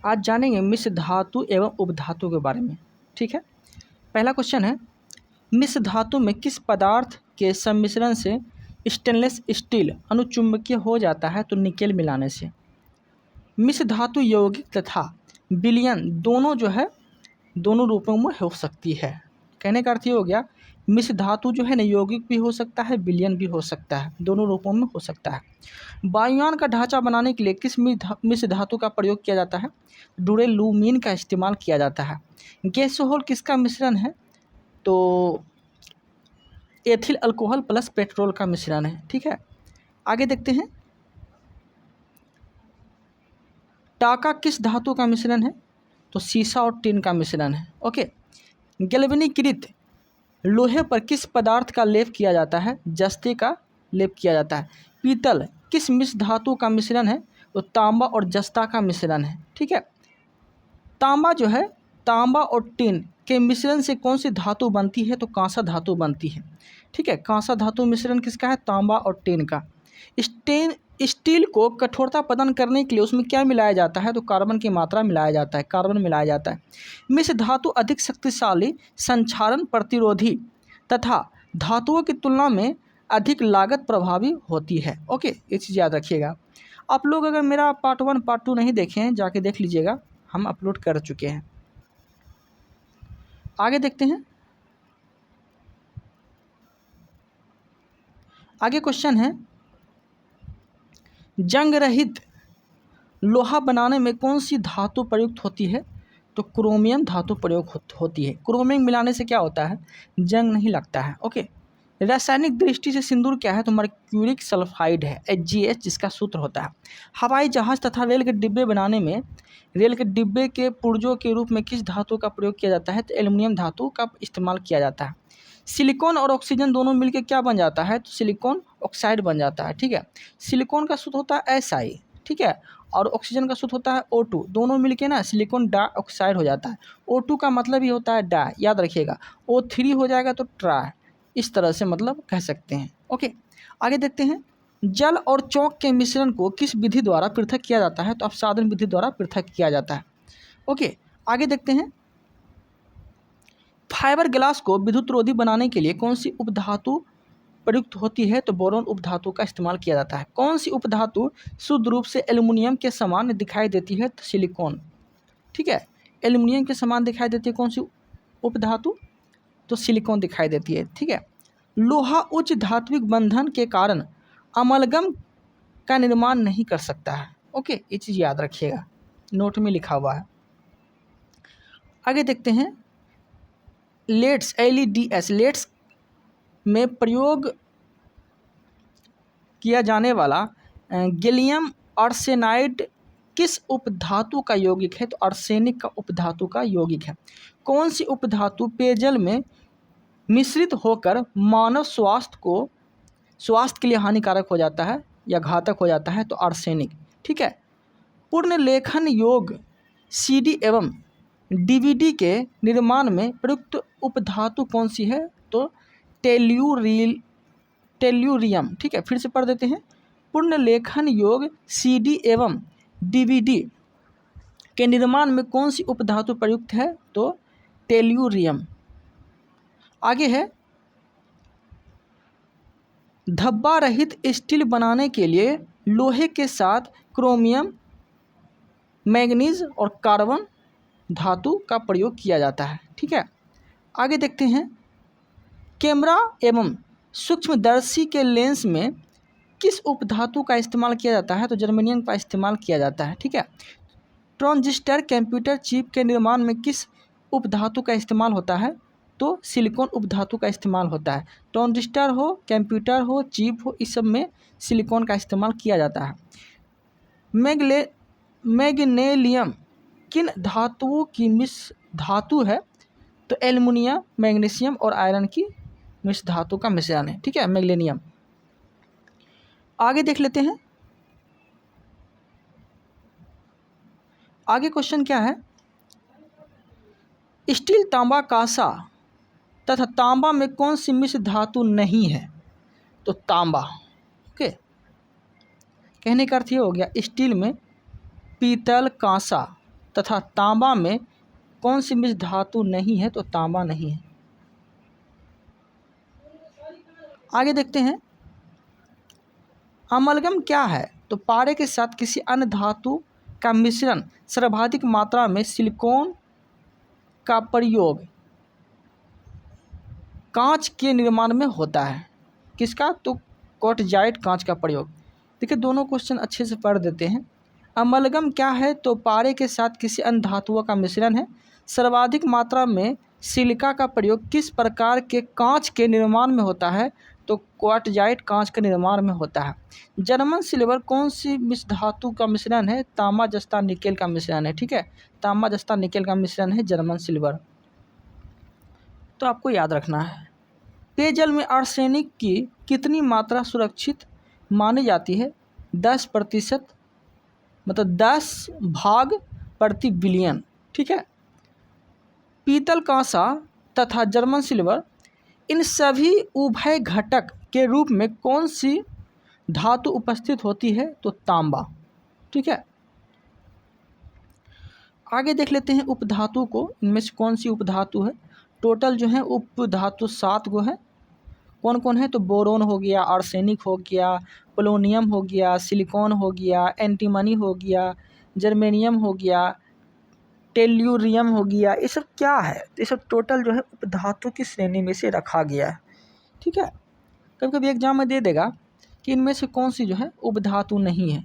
आज जानेंगे मिश्र धातु एवं उपधातु के बारे में। ठीक है, पहला क्वेश्चन है, मिश्र धातु में किस पदार्थ के सम्मिश्रण से स्टेनलेस स्टील अनुचुंबकीय हो जाता है? तो निकेल मिलाने से। मिश्र धातु यौगिक तथा विलयन दोनों जो है दोनों रूपों में हो सकती है। कहने का अर्थ ये हो गया, मिश्र धातु जो है ना यौगिक भी हो सकता है, विलयन भी हो सकता है, दोनों रूपों में हो सकता है। वायुयान का ढांचा बनाने के लिए किस मिश्र धातु का प्रयोग किया जाता है? डुरेलुमीन का इस्तेमाल किया जाता है। गैसोहोल किसका मिश्रण है? तो एथिल अल्कोहल प्लस पेट्रोल का मिश्रण है। ठीक है, आगे देखते हैं, टाका किस धातु का मिश्रण है? तो सीसा और टिन का मिश्रण है। ओके, गैल्वेनीकृत लोहे पर किस पदार्थ का लेप किया जाता है? जस्ते का लेप किया जाता है। पीतल किस मिश्र धातु का मिश्रण है? तो तांबा और जस्ता का मिश्रण है। ठीक है, तांबा जो है, तांबा और टिन के मिश्रण से कौन सी धातु बनती है? तो कांसा धातु बनती है। ठीक है, कांसा धातु मिश्रण किसका है? तांबा और टिन का। स्टील को कठोरता प्रदान करने के लिए उसमें क्या मिलाया जाता है? तो कार्बन की मात्रा मिलाया जाता है, कार्बन मिलाया जाता है। मिश्र धातु अधिक शक्तिशाली, संक्षारण प्रतिरोधी तथा धातुओं की तुलना में अधिक लागत प्रभावी होती है। ओके, ये चीज़ याद रखिएगा। आप लोग अगर मेरा पार्ट 1 पार्ट 2 नहीं देखे हैं, जाके देख लीजिएगा, हम अपलोड कर चुके हैं। आगे देखते हैं, आगे क्वेश्चन है, जंग रहित लोहा बनाने में कौन सी धातु प्रयुक्त होती है? तो क्रोमियम धातु प्रयोग होती है। क्रोमियम मिलाने से क्या होता है? जंग नहीं लगता है। ओके, रासायनिक दृष्टि से सिंदूर क्या है? तो मर्क्यूरिक सल्फाइड है, HgS, जिसका सूत्र होता है। हवाई जहाज तथा रेल के डिब्बे बनाने में रेल के डिब्बे के पुर्जों के रूप में किस धातु का प्रयोग किया जाता है? तो एल्युमिनियम धातु का इस्तेमाल किया जाता है। सिलिकॉन और ऑक्सीजन दोनों मिलकर क्या बन जाता है? तो सिलिकॉन ऑक्साइड बन जाता है। ठीक है, सिलिकॉन का सूत्र होता है Si, ठीक है, और ऑक्सीजन का सूत्र होता है O2, दोनों मिलके ना सिलिकॉन डाइऑक्साइड हो जाता है। O2 का मतलब ही होता है डा, याद रखिएगा। O3 हो जाएगा तो ट्राई, इस तरह से मतलब कह सकते हैं। ओके, आगे देखते हैं, जल और चौक के मिश्रण को किस विधि द्वारा पृथक किया जाता है? तो अपसादन विधि द्वारा पृथक किया जाता है। ओके, आगे देखते हैं, फाइबर ग्लास को विद्युत रोधी बनाने के लिए कौन सी उपधातु प्रयुक्त होती है? तो बोरॉन उपधातु का इस्तेमाल किया जाता है। कौन सी उपधातु शुद्ध रूप से एल्युमिनियम के समान दिखाई देती है? तो सिलिकॉन। ठीक है, एल्युमिनियम के समान दिखाई देती है कौन सी उपधातु? तो सिलिकॉन दिखाई देती है। ठीक है, लोहा उच्च धात्विक बंधन के कारण अमलगम का निर्माण नहीं कर सकता है। ओके, ये चीज़ याद रखिएगा, नोट में लिखा हुआ है। आगे देखते हैं, लेड्स LEDS लेड्स में प्रयोग किया जाने वाला गैलियम आर्सेनाइड किस उपधातु का यौगिक है? तो आर्सेनिक का उपधातु का यौगिक है। कौन सी उपधातु पेयजल में मिश्रित होकर मानव स्वास्थ्य के लिए हानिकारक हो जाता है या घातक हो जाता है? तो आर्सेनिक। ठीक है, पूर्ण लेखन योग CD एवं DVD के निर्माण में प्रयुक्त उपधातु कौन सी है? तो टेल्यूरियम। ठीक है, फिर से पढ़ देते हैं, पूर्ण लेखन योग CD एवं DVD के निर्माण में कौन सी उपधातु प्रयुक्त है? तो टेल्यूरियम। आगे है, धब्बा रहित स्टील बनाने के लिए लोहे के साथ क्रोमियम, मैंगनीज और कार्बन धातु का प्रयोग किया जाता है। ठीक है, आगे देखते हैं, कैमरा एवं सूक्ष्मदर्शी के लेंस में किस उपधातु का इस्तेमाल किया जाता है? तो जर्मेनियम का इस्तेमाल किया जाता है। ठीक है, ट्रांजिस्टर कंप्यूटर चिप के निर्माण में किस उपधातु का इस्तेमाल होता है? तो सिलिकॉन उपधातु का इस्तेमाल होता है। ट्रांजिस्टर हो, कंप्यूटर हो, चिप हो, इस सब में सिलिकॉन का इस्तेमाल किया जाता है। मैग्नेलियम किन धातुओं की मिश्र धातु है? तो एल्युमिनियम, मैग्नीशियम और आयरन की मिश्र धातु का मिश्रण है। ठीक है, मैग्नीशियम। आगे देख लेते हैं, आगे क्वेश्चन क्या है, स्टील, तांबा, कांसा तथा तांबा में कौन सी मिश्र धातु नहीं है? तो तांबा। ओके, कहने का अर्थ ये हो गया, स्टील में पीतल, कांसा तथा तांबा में कौन सी मिश्र धातु नहीं है? तो तांबा नहीं है। आगे देखते हैं, अमलगम क्या है? तो पारे के साथ किसी अन्य धातु का मिश्रण सर्वाधिक मात्रा में सिलिकॉन का प्रयोग कांच के निर्माण में होता है। किसका? तो क्वार्टजाइट कांच का प्रयोग। देखिए दोनों क्वेश्चन अच्छे से पढ़ देते हैं। अमलगम क्या है? तो पारे के साथ किसी अन्य धातुओं का मिश्रण है। सर्वाधिक मात्रा में सिलिका का प्रयोग किस प्रकार के कांच के निर्माण में होता है? तो क्वार्टजाइट कांच के निर्माण में होता है। जर्मन सिल्वर कौन सी मिश्र धातु का मिश्रण है? तांबा जस्ता निकेल का मिश्रण है। ठीक है, तांबा जस्ता निकेल का मिश्रण है जर्मन सिल्वर। तो आपको याद रखना है। पेयजल में आर्सेनिक की कितनी मात्रा सुरक्षित मानी जाती है? 10%, मतलब 10 भाग प्रति बिलियन। ठीक है, पीतल, कांसा तथा जर्मन सिल्वर, इन सभी उभय घटक के रूप में कौन सी धातु उपस्थित होती है? तो तांबा। ठीक है, आगे देख लेते हैं उपधातु को। इनमें से कौन सी उपधातु है? टोटल जो है उपधातु 7 गो है। कौन कौन है? तो बोरोन हो गया, आर्सेनिक हो गया, पोलोनियम हो गया, सिलिकॉन हो गया, एंटीमनी हो गया, जर्मेनियम हो गया, टेल्यूरियम हो गया। ये सब क्या है? ये सब टोटल जो है उपधातु की श्रेणी में से रखा गया है। ठीक है, कभी कभी एग्जाम में दे देगा कि इनमें से कौन सी जो है उपधातु नहीं है,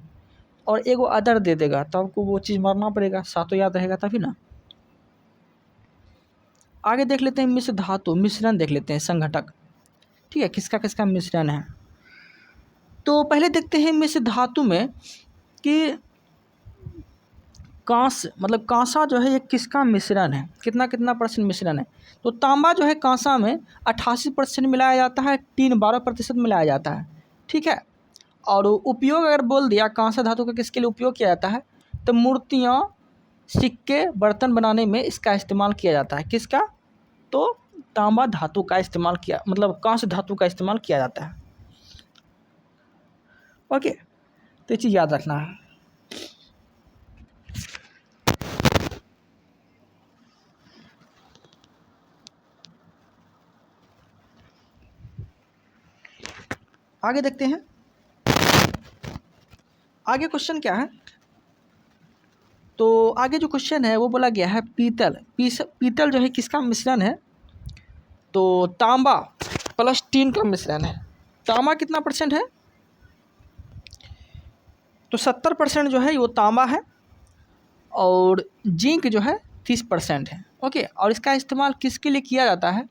और एगो अदर दे देगा, तो आपको वो चीज़ मारना पड़ेगा, सातों याद रहेगा तभी ना। आगे देख लेते हैं मिश्र धातु मिश्रण देख लेते हैं, संघटक। ठीक है, किसका किसका मिश्रण है? तो पहले देखते हैं मिश्र धातु में कि कांस, मतलब कांसा जो है ये किसका मिश्रण है, कितना कितना % मिश्रण है? तो तांबा जो है कांसा में 88% मिलाया जाता है, टीन 12% मिलाया जाता है। ठीक है, और उपयोग अगर बोल दिया कांसा धातु का किसके लिए उपयोग किया जाता है? तो मूर्तियाँ, सिक्के, बर्तन बनाने में इसका इस्तेमाल किया जाता है। किसका? तो तांबा धातु का इस्तेमाल किया, मतलब कांस्य धातु का इस्तेमाल किया जाता है। ओके, तो ये चीज़ याद रखना है। आगे देखते हैं, आगे क्वेश्चन क्या है? तो आगे जो क्वेश्चन है वो बोला गया है पीतल। पीतल जो है किसका मिश्रण है? तो तांबा प्लस टीन का मिश्रण है। तांबा कितना % है? तो 70% जो है वो तांबा है, और जिंक जो है 30% है। ओके, और इसका इस्तेमाल किसके लिए किया जाता है?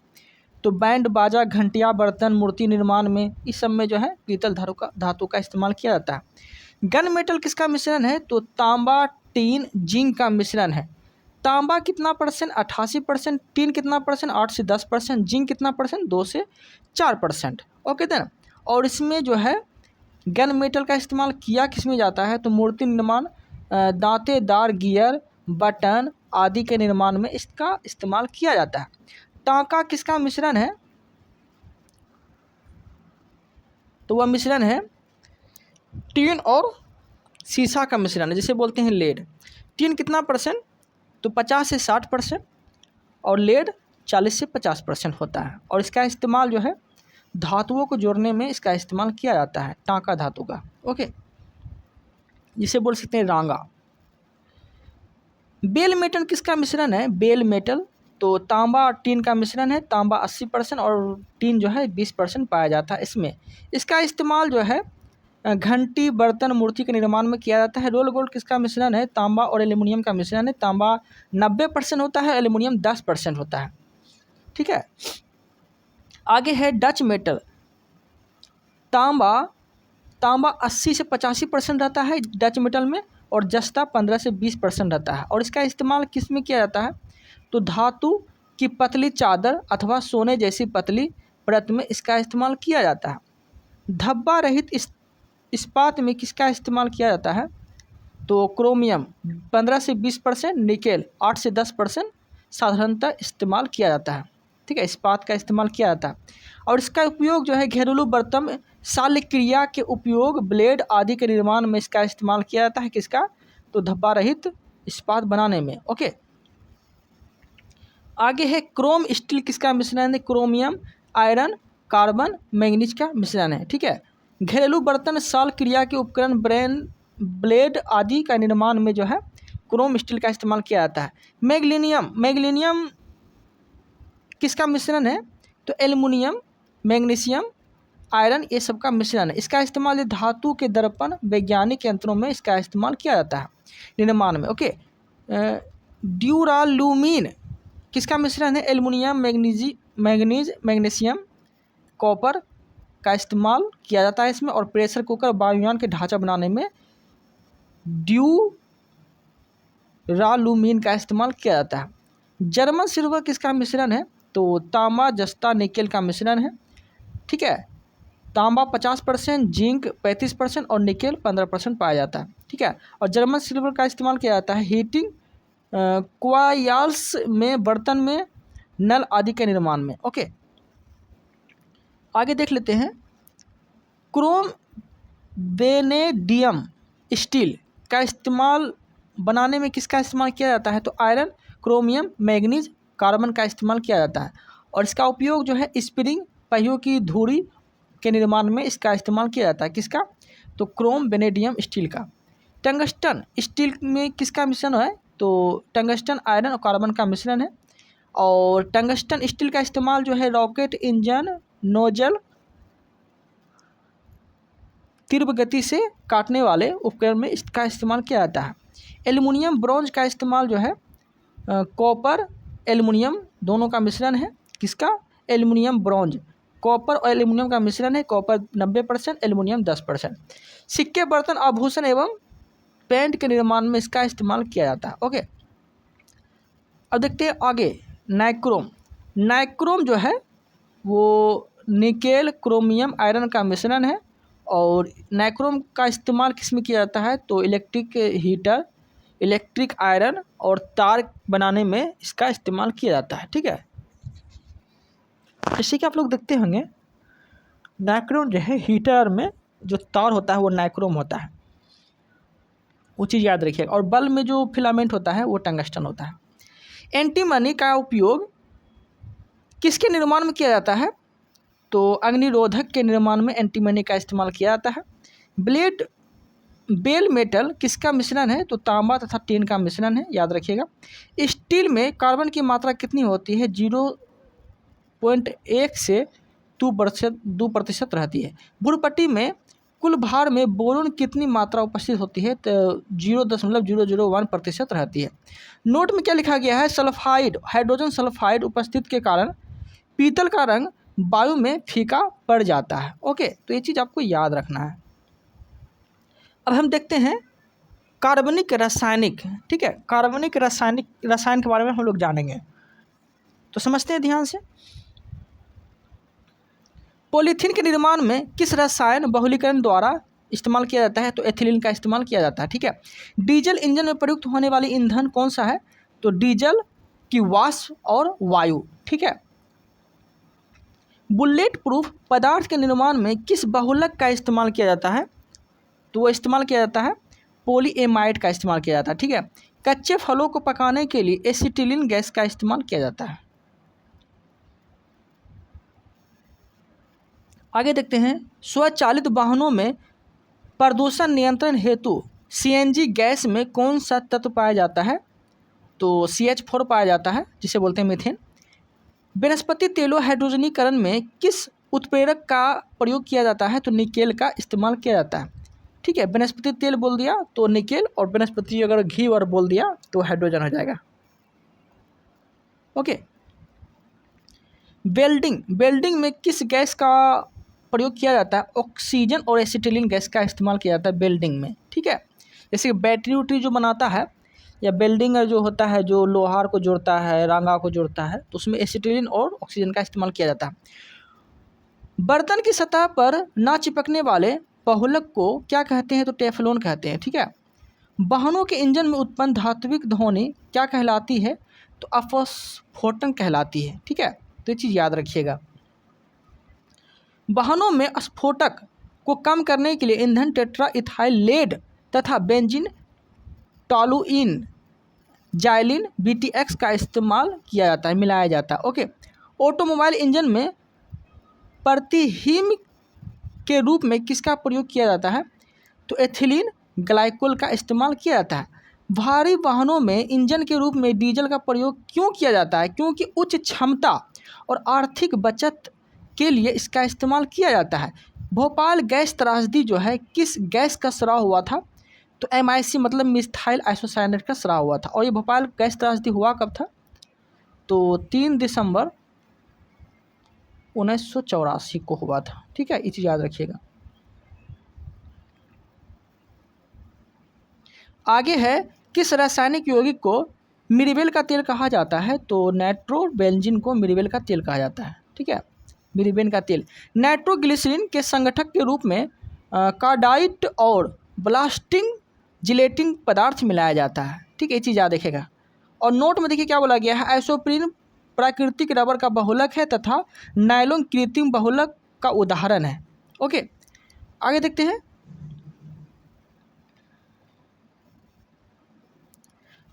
तो बैंड बाजा, घंटिया, बर्तन, मूर्ति निर्माण में, इस सब में जो है पीतल धातु का इस्तेमाल किया जाता है। गन मेटल किसका मिश्रण है? तो तांबा, टीन, जिंक का मिश्रण है। तांबा कितना %? 88%। टीन कितना %? 8 से 10%। जिंक कितना %? 2 से 4%। ओके देन, और इसमें जो है गन मेटल का इस्तेमाल किया किस में जाता है? तो मूर्ति निर्माण, दांतेदार गियर, बटन आदि के निर्माण में इसका इस्तेमाल किया जाता है। टांका किसका मिश्रण है? तो वह मिश्रण है टीन और सीसा का मिश्रण है, जिसे बोलते हैं लेड। टीन कितना %? तो 50 से 60%, और लेड 40 से 50% होता है। और इसका इस्तेमाल जो है धातुओं को जोड़ने में इसका इस्तेमाल किया जाता है, टांका धातु का। ओके, जिसे बोल सकते हैं रांगा। बेल मेटल किसका मिश्रण है? बेल मेटल तो तांबा और टीन का मिश्रण है। तांबा 80% और टीन जो है 20% पाया जाता है इसमें। इसका इस्तेमाल जो है घंटी, बर्तन, मूर्ति के निर्माण में किया जाता है। रोल गोल्ड किसका मिश्रण है? तांबा और एल्युमिनियम का मिश्रण है। तांबा 90% होता है, एल्युमिनियम 10% होता है। ठीक है, आगे है डच मेटल। तांबा 80 से 85% रहता है डच मेटल में, और जस्ता 15 से 20% रहता है। और इसका इस्तेमाल किस में किया जाता है? तो धातु की पतली चादर अथवा सोने जैसी पतली परत में इसका इस्तेमाल किया जाता है। धब्बा रहित इस्पात में किसका इस्तेमाल किया जाता है? तो क्रोमियम 15 से 20%, निकेल 8 से 10% साधारणतः इस्तेमाल किया जाता है। ठीक है, इस्पात का इस्तेमाल किया जाता है। और इसका उपयोग जो है घरेलू बर्तन, शल्य क्रिया के उपयोग, ब्लेड आदि के निर्माण में इसका इस्तेमाल किया जाता है। किसका? तो धब्बा रहित इस्पात बनाने में। ओके, आगे है क्रोम स्टील किसका मिश्रण है? क्रोमियम, आयरन, कार्बन, मैंगनीज का मिश्रण है। ठीक है, घरेलू बर्तन, साल क्रिया के उपकरण, ब्लेड आदि का निर्माण में जो है क्रोम स्टील का इस्तेमाल किया जाता है। मैग्नीशियम किसका मिश्रण है? तो एल्युमिनियम, मैग्नीशियम, आयरन, ये सब का मिश्रण है। इसका इस्तेमाल धातु के दर्पण, वैज्ञानिक यंत्रों में इसका इस्तेमाल किया जाता है निर्माण में। ओके, ड्यूरालुमीन किसका मिश्रण है? एल्युमिनियम, मैग्नीज, मैग्नीशियम, कॉपर का इस्तेमाल किया जाता है इसमें। और प्रेशर कुकर, वायुयान के ढांचा बनाने में ड्यूरालुमीन का इस्तेमाल किया जाता है। जर्मन सिल्वर किसका मिश्रण है? तो तांबा, जस्ता, निकेल का मिश्रण है। ठीक है, तांबा 50%, जिंक 35% और निकेल 15% पाया जाता है। ठीक है, और जर्मन सिल्वर का इस्तेमाल किया जाता है हीटिंग क्वायल्स में, बर्तन में, नल आदि के निर्माण में। ओके, आगे देख लेते हैं। क्रोम वेनेडियम स्टील का इस्तेमाल बनाने में किसका इस्तेमाल किया जाता है? तो आयरन, क्रोमियम, मैग्नीज, कार्बन का इस्तेमाल किया जाता है। और इसका उपयोग जो है स्प्रिंग पहियों की धुरी के निर्माण में इसका इस्तेमाल किया जाता है। किसका? तो क्रोम वेनेडियम स्टील का। टंगस्टन स्टील में किसका मिश्रण है? तो टंगस्टन, आयरन और कार्बन का मिश्रण है। और टंगस्टन स्टील का इस्तेमाल जो है रॉकेट इंजन, नोजल, तीव्र गति से काटने वाले उपकरण में इसका इस्तेमाल किया जाता है। एल्युमिनियम ब्रॉन्ज का इस्तेमाल जो है कॉपर, एल्युमिनियम दोनों का मिश्रण है। किसका? एल्युमिनियम ब्रॉन्ज, कॉपर और एल्युमिनियम का मिश्रण है। Copper 90%, aluminium 10%। सिक्के, बर्तन, आभूषण एवं पेंट के निर्माण में इसका इस्तेमाल किया जाता है। ओके, अब देखते हैं आगे। नाइक्रोम जो है वो निकेल, क्रोमियम, आयरन का मिश्रण है। और नाइक्रोम का इस्तेमाल किस में किया जाता है? तो इलेक्ट्रिक हीटर, इलेक्ट्रिक आयरन और तार बनाने में इसका इस्तेमाल किया जाता है। ठीक है, जैसे कि आप लोग देखते होंगे नाइक्रोम जो है हीटर में जो तार होता है वो नाइक्रोम होता है, वो चीज़ याद रखिएगा। और बल्ब में जो फिलामेंट होता है वो टंगस्टन होता है। एंटीमनी का उपयोग किसके निर्माण में किया जाता है? तो अग्निरोधक के निर्माण में एंटीमनी का इस्तेमाल किया जाता है। बेल मेटल किसका मिश्रण है? तो तांबा तथा टिन का मिश्रण है, याद रखिएगा। स्टील में कार्बन की मात्रा कितनी होती है? 0.1 से 2% रहती है। भूलपट्टी में कुल भार में बोरोन कितनी मात्रा उपस्थित होती है? तो 0.001% रहती है। नोट में क्या लिखा गया है? सल्फाइड, हाइड्रोजन सल्फाइड उपस्थित के कारण पीतल का रंग वायु में फीका पड़ जाता है। ओके, तो ये चीज़ आपको याद रखना है। अब हम देखते हैं कार्बनिक रासायनिक। ठीक है, कार्बनिक रसायन के बारे में हम लोग जानेंगे, तो समझते हैं ध्यान से। पॉलीथीन के निर्माण में किस रसायन बहुलीकरण द्वारा इस्तेमाल किया जाता है? तो एथिलीन का इस्तेमाल किया जाता है। ठीक है, डीजल इंजन में प्रयुक्त होने वाली ईंधन कौन सा है? तो डीजल की वाष्प और वायु। ठीक है, बुलेट प्रूफ पदार्थ के निर्माण में किस बहुलक का इस्तेमाल किया जाता है? तो वो इस्तेमाल किया जाता है पॉलीएमाइड का इस्तेमाल किया जाता है। ठीक है, कच्चे फलों को पकाने के लिए एसिटिलीन गैस का इस्तेमाल किया जाता है। आगे देखते हैं, स्वचालित वाहनों में प्रदूषण नियंत्रण हेतु सीएनजी गैस में कौन सा तत्व पाया जाता है? तो CH4 पाया जाता है, जिसे बोलते हैं मीथेन। वनस्पति तेलों हाइड्रोजनीकरण में किस उत्प्रेरक का प्रयोग किया जाता है? तो निकेल का इस्तेमाल किया जाता है। ठीक है, वनस्पति तेल बोल दिया तो निकेल, और वनस्पति अगर घी और बोल दिया तो हाइड्रोजन हो जाएगा। ओके, वेल्डिंग में किस गैस का प्रयोग किया जाता है? ऑक्सीजन और एसिटिलीन गैस का इस्तेमाल किया जाता है वेल्डिंग में। ठीक है, जैसे बैटरी उटरी जो बनाता है या वेल्डिंगर जो होता है, जो लोहार को जोड़ता है, रांगा को जोड़ता है, तो उसमें एसिटिलीन और ऑक्सीजन का इस्तेमाल किया जाता है। बर्तन की सतह पर ना चिपकने वाले बहुलक को क्या कहते हैं? तो टेफ्लॉन कहते हैं। ठीक है, वाहनों के इंजन में उत्पन्न धात्विक ध्वनि क्या कहलाती है? तो अपस्फोटन कहलाती है। ठीक है, तो ये चीज़ याद रखिएगा। वाहनों में स्फोटक को कम करने के लिए ईंधन टेट्रा इथाइल लेड तथा बेंजीन टॉलुइन जाइलिन BTX का इस्तेमाल किया जाता है, मिलाया जाता है। ओके, ऑटोमोबाइल इंजन में प्रतिहीम के रूप में किसका प्रयोग किया जाता है? तो एथिलीन ग्लाइकोल का इस्तेमाल किया जाता है। भारी वाहनों में इंजन के रूप में डीजल का प्रयोग क्यों किया जाता है? क्योंकि उच्च क्षमता और आर्थिक बचत के लिए इसका इस्तेमाल किया जाता है। भोपाल गैस त्रासदी जो है किस गैस का स्राव हुआ था? तो MIC मतलब मिथाइल आइसोसाइनेट का स्राव हुआ था। और ये भोपाल गैस त्रासदी हुआ कब था? तो 3 दिसंबर 1984 को हुआ था। ठीक है, ये चीज़ याद रखिएगा। आगे है, किस रासायनिक यौगिक को मिरिबेल का तेल कहा जाता है? तो नाइट्रोबेंजीन को मिरिबेल का तेल कहा जाता है। ठीक है, मिरिबेन का तेल। नाइट्रोग्लिसरीन के संगठक के रूप में कार्डाइट और ब्लास्टिंग जिलेटिंग पदार्थ मिलाया जाता है। ठीक है, ये चीज़ याद रखेगा। और नोट में देखिए क्या बोला गया है, आइसोप्रीन प्राकृतिक रबर का बहुलक है तथा नायलॉन कृत्रिम बहुलक का उदाहरण है। ओके, आगे देखते हैं।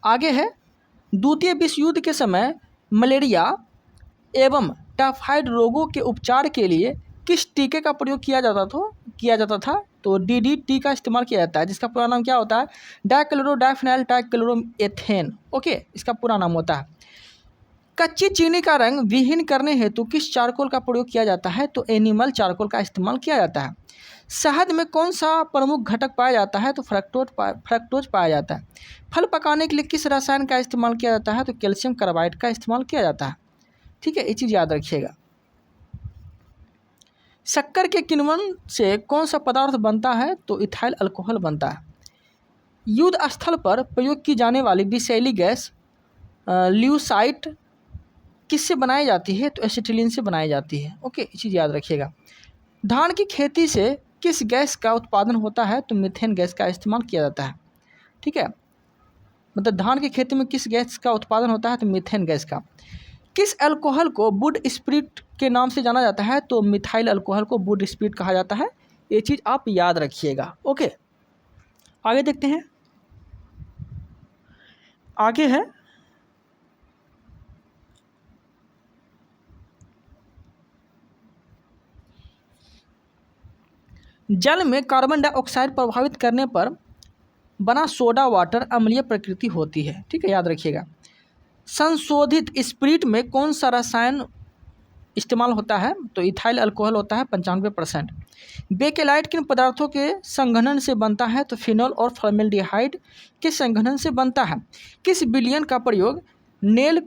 आगे है, द्वितीय विश्व युद्ध के समय मलेरिया एवं टाइफाइड रोगों के उपचार के लिए किस टीके का प्रयोग किया जाता था? तो DDT का इस्तेमाल किया जाता है, जिसका पूरा नाम क्या होता है? डाइक्लोरोडाइफेनाइल ट्राइक्लोरोएथेन। ओके, इसका पूरा नाम होता है। कच्ची चीनी का रंग विहीन करने हेतु किस चारकोल का प्रयोग किया जाता है? तो एनिमल चारकोल का इस्तेमाल किया जाता है। शहद में कौन सा प्रमुख घटक पाया जाता है? तो फ्रक्टोज पाया जाता है। फल पकाने के लिए किस रसायन का इस्तेमाल किया जाता है? तो कैल्शियम कार्बाइड का इस्तेमाल किया जाता है। ठीक है, ये चीज़ याद रखिएगा। शक्कर के किण्वन से कौन सा पदार्थ बनता है? तो इथाइल अल्कोहल बनता है। युद्ध स्थल पर प्रयोग की जाने वाली विषैली गैस ल्यूसाइट किससे बनाई जाती है? तो एसिटिलीन से बनाई जाती है। ओके, ये चीज़ याद रखिएगा। धान की खेती से किस गैस का उत्पादन होता है? तो मीथेन गैस का इस्तेमाल किया जाता है। ठीक है, मतलब धान की खेती में किस गैस का उत्पादन होता है? तो मीथेन गैस का। किस अल्कोहल को वुड स्पिरिट के नाम से जाना जाता है? तो मिथाइल अल्कोहल को वुड स्पिरिट कहा जाता है। ये चीज़ आप याद रखिएगा। ओके, आगे देखते हैं। आगे है, जल में कार्बन डाइऑक्साइड प्रभावित करने पर बना सोडा वाटर अम्लीय प्रकृति होती है। ठीक है, याद रखिएगा। संशोधित स्पिरिट में कौन सा रसायन इस्तेमाल होता है? तो इथाइल अल्कोहल होता है 95%। बेकेलाइट किन पदार्थों के संघनन से बनता है? तो फिनॉल और फॉर्मेल्डिहाइड के संघनन से बनता है। किस विलयन का प्रयोग नेल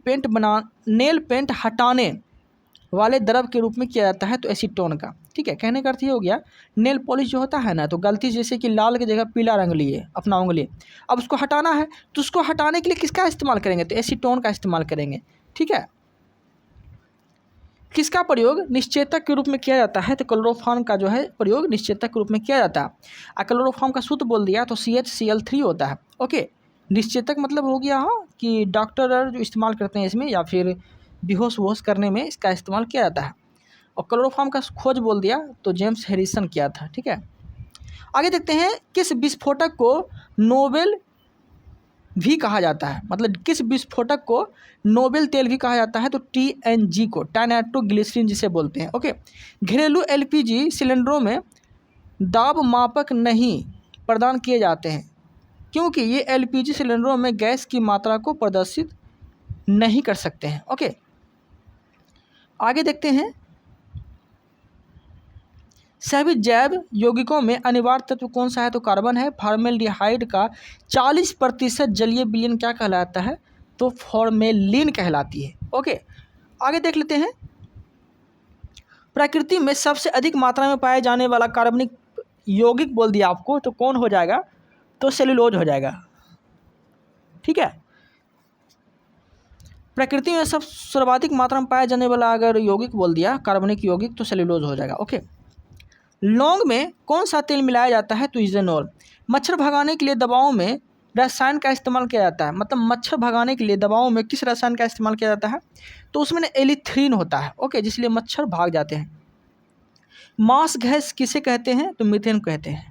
पेंट हटाने वाले द्रव के रूप में किया जाता है? तो एसीटोन का। ठीक है, कहने का अर्थ ये हो गया, नेल पॉलिश जो होता है ना, तो गलती जैसे कि लाल की जगह पीला रंग लिए अपना उंगली, अब उसको हटाना है तो उसको हटाने के लिए किसका इस्तेमाल करेंगे? तो एसीटोन का इस्तेमाल करेंगे। ठीक है, किसका प्रयोग निश्चेतक के रूप में किया जाता है? तो क्लोरोफॉर्म का जो है प्रयोग निश्चेतक के रूप में किया जाता है। और क्लोरोफॉर्म का सूत्र बोल दिया तो CHCl3 होता है। ओके, निश्चेतक मतलब हो गया हाँ कि डॉक्टर जो इस्तेमाल करते हैं इसमें, या फिर बेहोश वोश करने में इसका इस्तेमाल किया जाता है। और क्लोरोफॉर्म का खोज बोल दिया तो जेम्स हैरिसन किया था। ठीक है, आगे देखते हैं। किस विस्फोटक को नोबेल भी कहा जाता है? मतलब किस विस्फोटक को नोबेल तेल भी कहा जाता है? तो TNG को, टाइनाइट्रोग्लिसरीन जिसे बोलते हैं। ओके, घरेलू LPG सिलेंडरों में दाब मापक नहीं प्रदान किए जाते हैं क्योंकि ये LPG सिलेंडरों में गैस की मात्रा को प्रदर्शित नहीं कर सकते हैं। ओके, आगे देखते हैं। सभी जैव यौगिकों में अनिवार्य तत्व कौन सा है? तो कार्बन है। फॉर्मेल्डिहाइड का 40% जलीय विलयन क्या कहलाता है? तो फॉर्मेलिन कहलाती है। ओके, आगे देख लेते हैं। प्रकृति में सबसे अधिक मात्रा में पाए जाने वाला कार्बनिक यौगिक बोल दिया आपको, तो कौन हो जाएगा? तो सेल्यूलोज हो जाएगा। ठीक है, प्रकृति में सब सर्वाधिक मात्रा में पाया जाने वाला अगर यौगिक बोल दिया कार्बनिक यौगिक, तो सेल्यूलोज हो जाएगा। ओके, लौंग में कौन सा तेल मिलाया जाता है? तो इथेनॉल। मच्छर भगाने के लिए दवाओं में रसायन का इस्तेमाल किया जाता है, मतलब मच्छर भगाने के लिए दवाओं में किस रसायन का इस्तेमाल किया जाता है? तो उसमें एलिथ्रीन होता है। ओके, जिसलिए मच्छर भाग जाते हैं। मास गैस किसे कहते हैं? तो मीथेन कहते हैं।